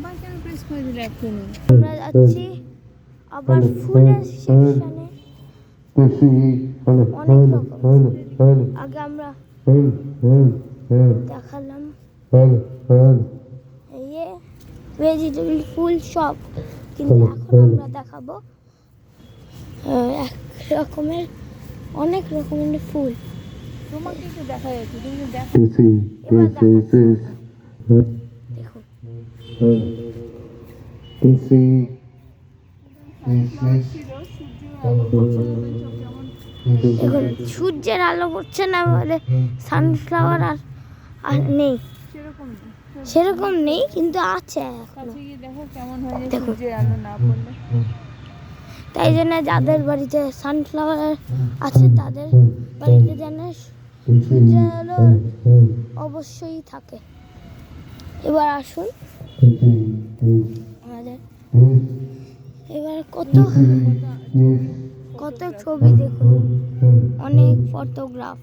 আবার কেন প্রেস করে দিলে এক্ষুনি? আমরা যাচ্ছি আবার ফুলের সেকশনে। অনেক রকম। আগে আমরা দেখালাম এই ভেজিটেবল ফুল সব, কিন্তু এখন আমরা দেখাবো এক রকমের অনেক রকমের ফুল। তোমাকে একটু দেখা যাচ্ছে, তুমি তো দেখো। এবার দেখাচ্ছি। দেখুন দেখুন সূর্যের আলো পড়ছে না বলে সানফ্লাওয়ার আর নেই, সেরকম নেই, কিন্তু আছে এখনো। দেখো কেমন হয় সূর্যের আলো না পড়লে। তাই জন্য যাদের বাড়িতে সানফ্লাওয়ার আছে তাদের বাড়িতে যেন সূর্যের আলো অবশ্যই থাকে। এবার আসুন আমাদের, এবার কত কত ছবি দেখুন, অনেক ফটোগ্রাফ।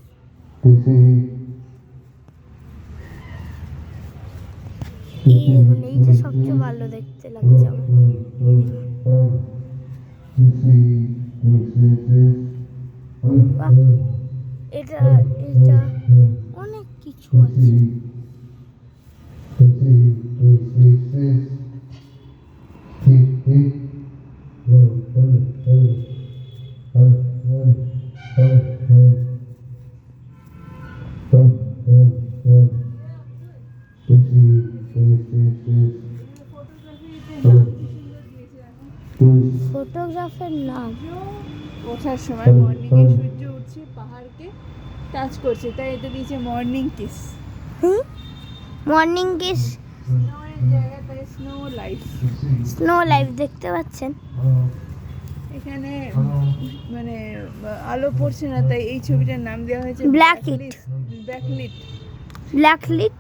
এই দেখুন, এইটা সবচেয়ে ভালো দেখতে লাগছে আমার। বাহ, এটা এটা অনেক কিছু আছে। ফটোগ্রাফের নাম ওঠার সময় মর্নিং এ সূর্য উঠছে, পাহাড়কে টাচ করছে, তাই এটা দিয়েছে মর্নিং কিস। মর্নিং কিস জায়গাটায় স্নো লাইফ। স্নো লাইফ দেখতে পাচ্ছেন। এখানে মানে আলো পড়ছে না, তাই এই ছবিটার নাম দেওয়া হয়েছে ব্ল্যাকলিট। ব্ল্যাকলিট। ব্ল্যাকলিট।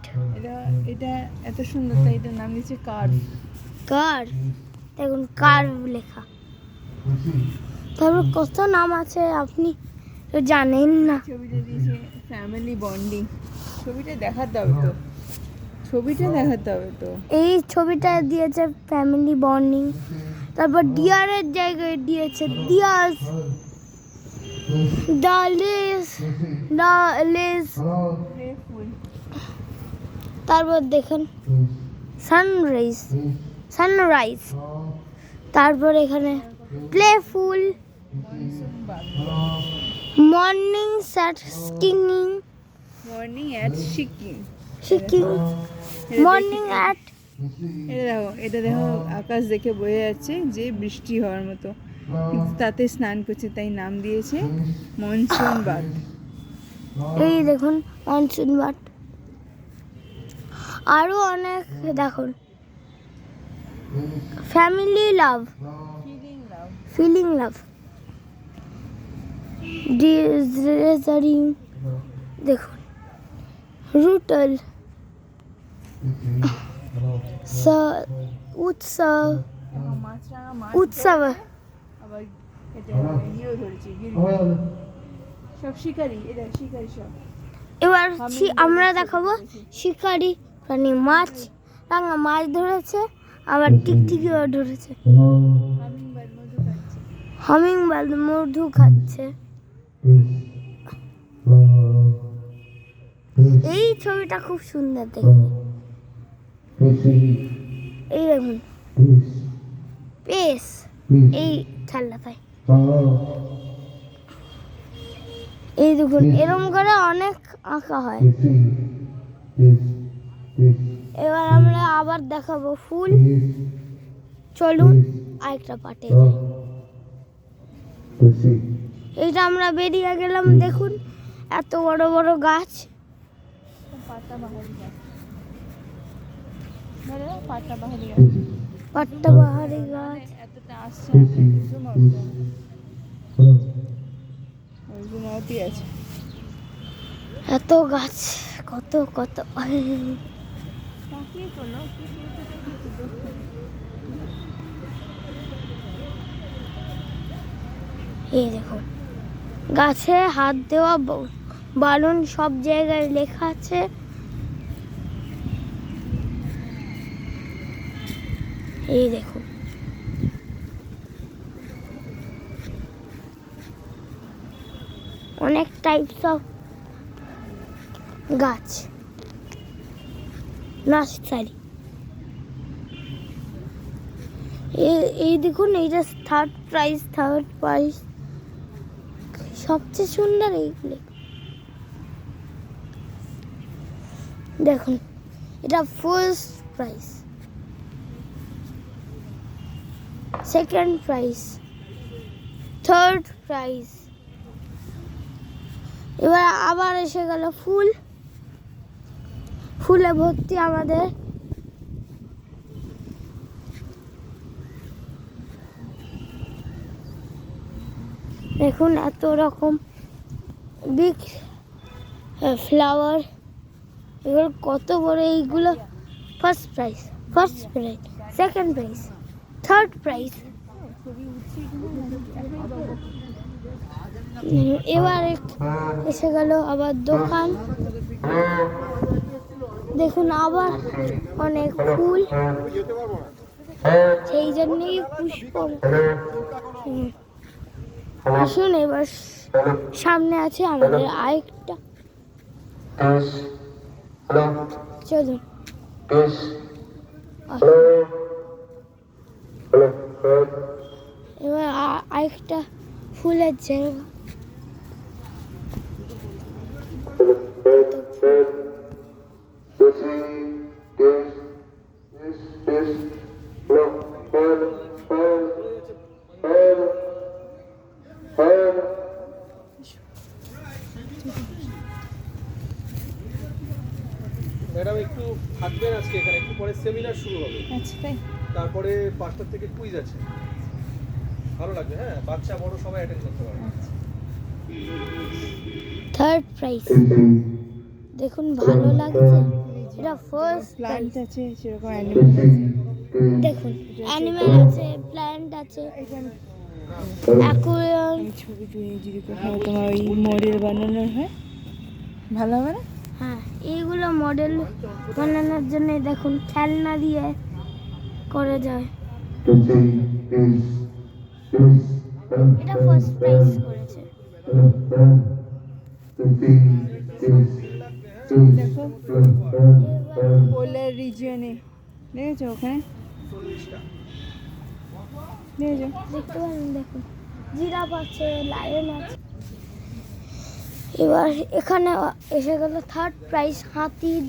এটা এত সুন্দর, তাই এটার নাম দিয়েছে কার্ভ। কার্ভ, দেখুন কার্ভ লেখা। তারপর কত নাম আছে আপনি তো জানেন না। ছবিটা দিয়েছে ফ্যামিলি বন্ডিং। ছবিটা দেখাতে হবে তো, ছবিটা দেখাতে হবে তো। এই ছবিটা দিয়েছে ফ্যামিলি বন্ডিং। তারপর ডিয়ারের জায়গায় দিয়েছে ডিয়ার্স, দ্য লেস। তারপর দেখেন সানরাইজ। তারপর এখানে প্লেফুল, মর্নিং স্যাট স্কিনিং, মর্নিং অ্যাট শিকিং, মর্নিং অ্যাট। এটা দেখো আকাশ দেখে বোঝা যাচ্ছে যে বৃষ্টি হওয়ার মতো, কিন্তু তাতে স্নান করছে, তাই নাম দিয়েছে মনসুন বাথ। এই দেখুন মনসুন বাথ। আরো অনেক দেখুন, ফ্যামিলি লাভ, ফিলিং লাভ, ডিজারিং, দেখুন রুটাল, উৎসব, উৎসব। আবার এটা ইয়েও ধরেছে, সব শিকারি, এটা শিকারি সব। এবার আমরা দেখাবো শিকারি প্রাণী। মাছ, রাঙা মাছ ধরেছে, আবার টিকটিকিও ধরেছে। হামিংবার্ড মধু খাচ্ছে। এই ছবিটা খুব সুন্দর দেখতে। এই দেখুন পেস, এই খেলাটায় এই দেখুন এরকম করে অনেক আঁকা হয়। এবার আমরা আবার দেখাবো ফুল। চলুন আরেকটা পার্টে যাই। এইটা আমরা বেরিয়ে গেলাম, দেখুন এত বড় বড় গাছ। পাট্টাবাহারি গাছ। এতটা আসছে আছে, এত গাছ, কত কত। এই দেখুন গাছে হাত দেওয়া বারণ, সব জায়গায় লেখা আছে। এই দেখুন অনেক টাইপস অফ গাছ নার্সারি। এই দেখুন এইটা থার্ড প্রাইস সবচেয়ে সুন্দর এইগুলো দেখুন। এটা first price, second prize, third price. এবার আবার এসে গেল ফুলে ভর্তি আমাদের দেখুন এত রকম বিগ ফ্লাওয়ার। এগুলো কত বড়, এইগুলো first prize, second prize, third prize. এবার এসে গেল আবার দোকান, দেখুন আবার অনেক ফুল, সেই জন্যই পুষ্প। আসুন এবার সামনে আছে আমাদের আরেকটা, চলুন। এবার আরেকটা ফুলের জায়গা, ম্যাডাম একটু থাকবেন আজকে এখানে, একটু পরে সেমিনার শুরু হবে। আচ্ছা তাই, তারপরে 5টা থেকে কুইজ আছে, ভালো লাগবে। হ্যাঁ, বাচ্চা বড় সবাই অ্যাটেন্ড করতে পারবে। থার্ড প্রাইজ দেখুন ভালো লাগছে। এটা ফার্স্ট প্লান্ট প্রাইজ আছে, সেরকম অ্যানিমেল আছে। দেখুন, অ্যানিমেল আছে, প্ল্যান্ট আছে, অ্যাকুয়ারিয়াম। আমি ছবি তুলে যদি কোথাও তোমার ওই মডেল বানানোর হয় ভালো হবে না? হ্যাঁ, এইগুলো মডেল বানানোর জন্য দেখুন খেলনা দিয়ে করা যায়। এটা ফার্স্ট প্রাইজ করেছে। দেখো পোলার রিজিয়নে দেখেছো, ওখানে দেখেছো? দেখতে পারেন, দেখুন জিরাফ আছে, লায়ন আছে। এবার এখানে এসে গেল থার্ড প্রাইজ, হাতির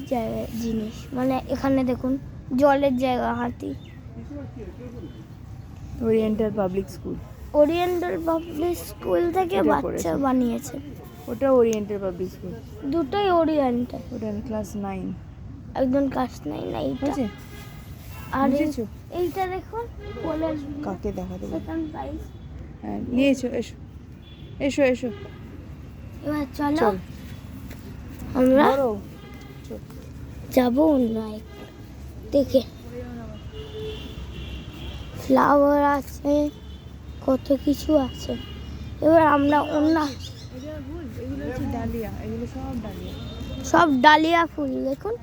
জিনিস, মানে এখানে দেখুন জলের জায়গা, হাতি। Oriental public school, oriental public school থেকে এটা বাচ্চা করেছে। বানিয়েছে। ওটা ওরিয়েন্টাল পাবলিক স্কুল, দুটোই ওরিয়েন্টাল। ওটা আমি ক্লাস 9 একজন কাজ নাই না এইটা। বুঝেছে? আর বুঝেছো? এইটা দেখুন পোলের কাকে দেখাতে বল? Second prize. হ্যাঁ নিয়েছো, এসো এসো এসো, এবার চলো চল আমরা ধরো। যাবো অন্য এক দেখে। ফ্লাওয়ার আছে, কত কিছু আছে। এবার আমরা অন্য এগুলো হচ্ছে ডালিয়া, এগুলো সব ডালিয়া। সব ডালিয়া ফুল দেখুন।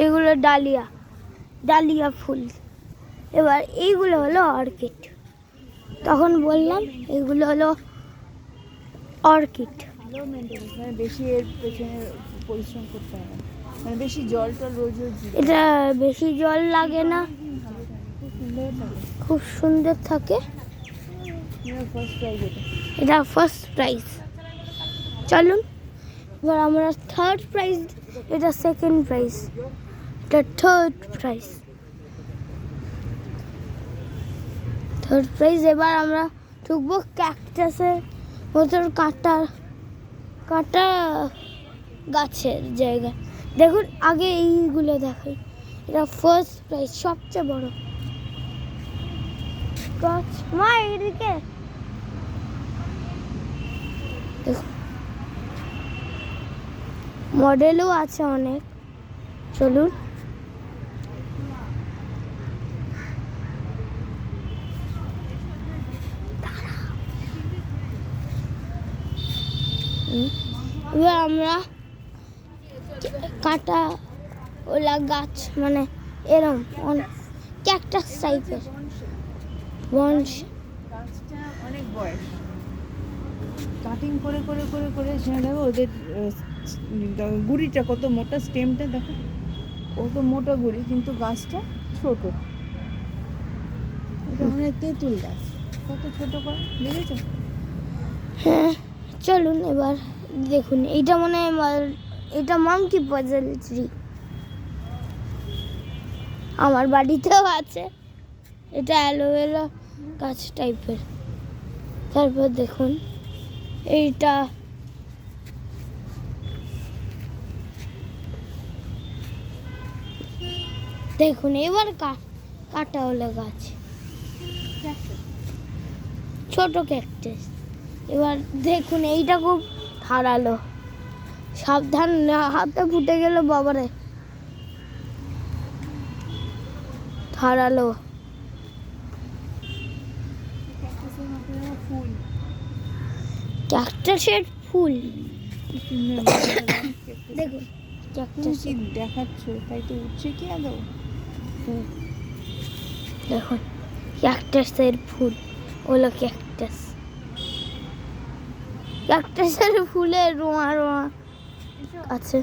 এগুলো ডালিয়া ফুল। এবার এইগুলো হলো অর্কিড। তখন বললাম এগুলো হলো অর্কিড। ভালো মেনটেন্স, মানে বেশি এর পেছনে পরিশ্রম করতে হবে, মানে বেশি জল টল রোজ রোজ দিতে হবে। এটা বেশি জল লাগে না, খুব সুন্দর থাকে। খুব সুন্দর থাকে। ফার্স্ট প্রাইজ এটা। এটা ফার্স্ট প্রাইজ। চলুন এবার আমরা থার্ড প্রাইজ, এটা সেকেন্ড প্রাইজ, এটা থার্ড প্রাইজ। এবার আমরা ঢুকবো ক্যাকটাসের মতন কাটা গাছের জায়গা। দেখুন আগে এইগুলো দেখুন, এটা ফার্স্ট প্রাইজ, সবচেয়ে বড় গাছ। মা এদিকে দেখুন, মডেলও আছে অনেক। চলুন এবার আমরা কাঁটা ওলা গাছ, মানে এরম ক্যাকটাস টাইপের বনস। গাছটা অনেক বয়স, কাটিং করে করে করে করে সেখানে দেখো ওদের গুড়িটা কত মোটা, স্টেমটা দেখো কত মোটা গুড়ি, কিন্তু গাছটা ছোট। এটা মানে তেঁতুল গাছ, কত ছোট করে দেখেছো? হ্যাঁ, চলুন এবার দেখুন। এইটা মনে হয় এটা মাংকি পাজল ট্রি, আমার বাড়িতেও আছে। এটা অ্যালোভেরা গাছ টাইপের। তারপর দেখুন এইটা দেখুন, এবার কাঁটাওয়ালা গাছ, ছোট ক্যাকটাস। এবার দেখুন এইটা খুব ধারালো, সাবধান না হাতে ফুটে গেল বাবারে, ধারালো। ফুল, ক্যাকটাসের ফুল দেখুন, তুমি ক্যাকটাস কি দেখাচ্ছ? তাই তো উঠছে কি আদৌ? দেখুন ক্যাকটাসের ফুল, ওগুলো ক্যাকটাস। ক্যাকটাসের ফুলের রোয়া রোয়া আছে।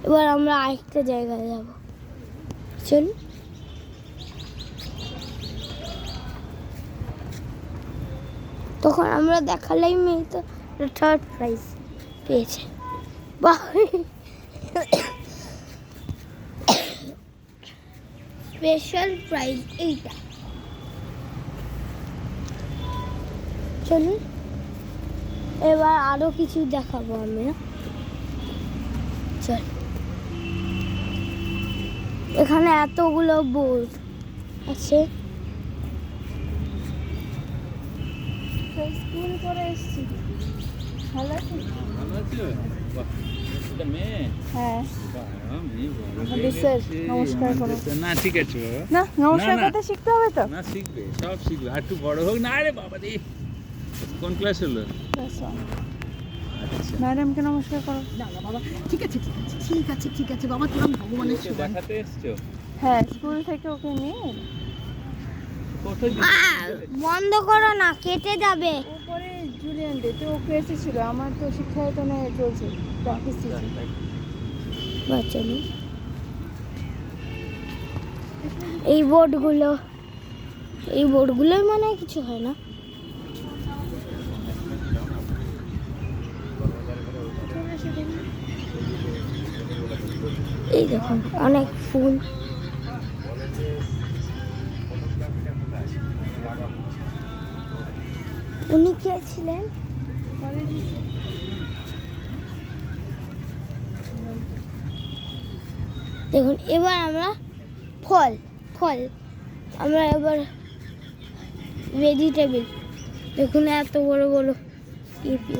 এবার আমরা আরেকটা জায়গায় যাব, চলুন। তখন আমরা দেখালেই মেয়ে তো থার্ড প্রাইজ পেয়েছে। বাহ, স্পেশাল প্রাইজ এইটা। চলুন এবার আরো কিছু দেখাবো আমরা। চল, এখানে এতগুলো বোর্ড আছে। স্কুল করে এসেছি, ভালো আছে? হ্যাঁ, আমাদের স্যার নমস্কার করো। না ঠিক আছে বাবা, না, নমস্কার না। করতে শিখতে হবে তো। না শিখবে, সব শিখবে, আর একটু বড় হোক না। আরে বাবা রে, কোন ক্লাস হলো? আচ্ছা, ম্যাডামকে নমস্কার করো। ঠিক আছে ঠিক আছে বাবা, তোরা ভগবানের ওকে দেখাতে এসছো? হ্যাঁ, স্কুল থেকে ওকে নিয়ে কোথায় বন্ধ করো না, কেটে যাবে। উপরে জুলিয়ান ডে তো ওকে এসেছিল, আমার তো শিক্ষায়তনে চলছে, প্র্যাকটিস চলছে। চলুন, এই বোর্ডগুলোই মানে কিছু হয় না। এই দেখুন অনেক ফুল। উনি কে ছিলেন? দেখুন এবার আমরা ফল আমরা এবার ভেজিটেবল। দেখুন এত বড় বড় পেঁপে,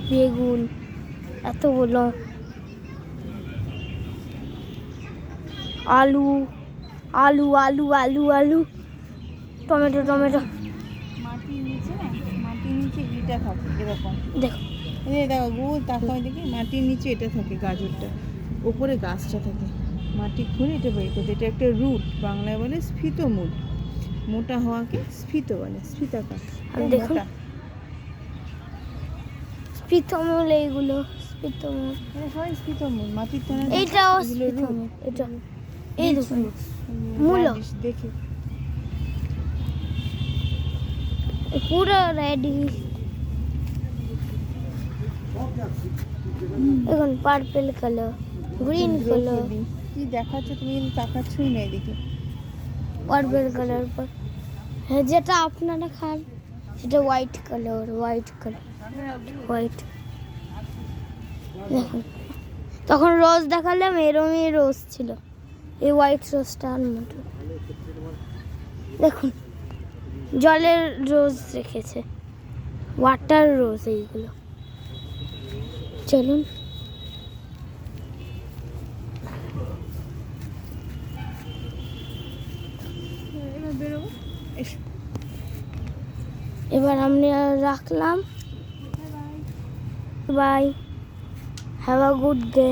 বেগুন, এত বড় আলু আলু আলু আলু আলু টমেটো টমেটো। মাটির নিচে না, মাটির নিচে ইটা থাকে এরকম। দেখো এই দেখো গোল তাকায় দেখি, মাটির নিচে এটা থাকে গাজরটা, উপরে গাছটা থাকে। মাটি খুঁড়ে এটা বের করতে, এটা একটা রুট, বাংলায় বলে স্ফীত মূল। মোটা হওয়াকে স্ফীত বলে, স্ফীতাকার। আর দেখুন স্পিতমূল, এইগুলো স্পিতমূল, এটা সবাই স্ফীত মূল, মাটির তলায় এইটাও এগুলো root। স্পিতমূল। এটা এই দেখুন Roots, মূলো। radish দেখে পুরো রেডি। দেখুন purple colour, green colour, broccoli. কি দেখাচ্ছ তুমি? কিন্তু তাকাচ্ছই না এদিকে। পার্পল কালার পর, হ্যাঁ যেটা আপনারা খান সেটা হোয়াইট কালার। দেখুন তখন রোজ দেখালাম, এরমই রোজ ছিল, এই হোয়াইট রোজটা আর মতো। দেখুন জলের রোজ রেখেছে, ওয়াটার রোজ এইগুলো। চলুন এবার বেরোবো, এসো। এবার আমরা রাখলাম। Bye, have a good day.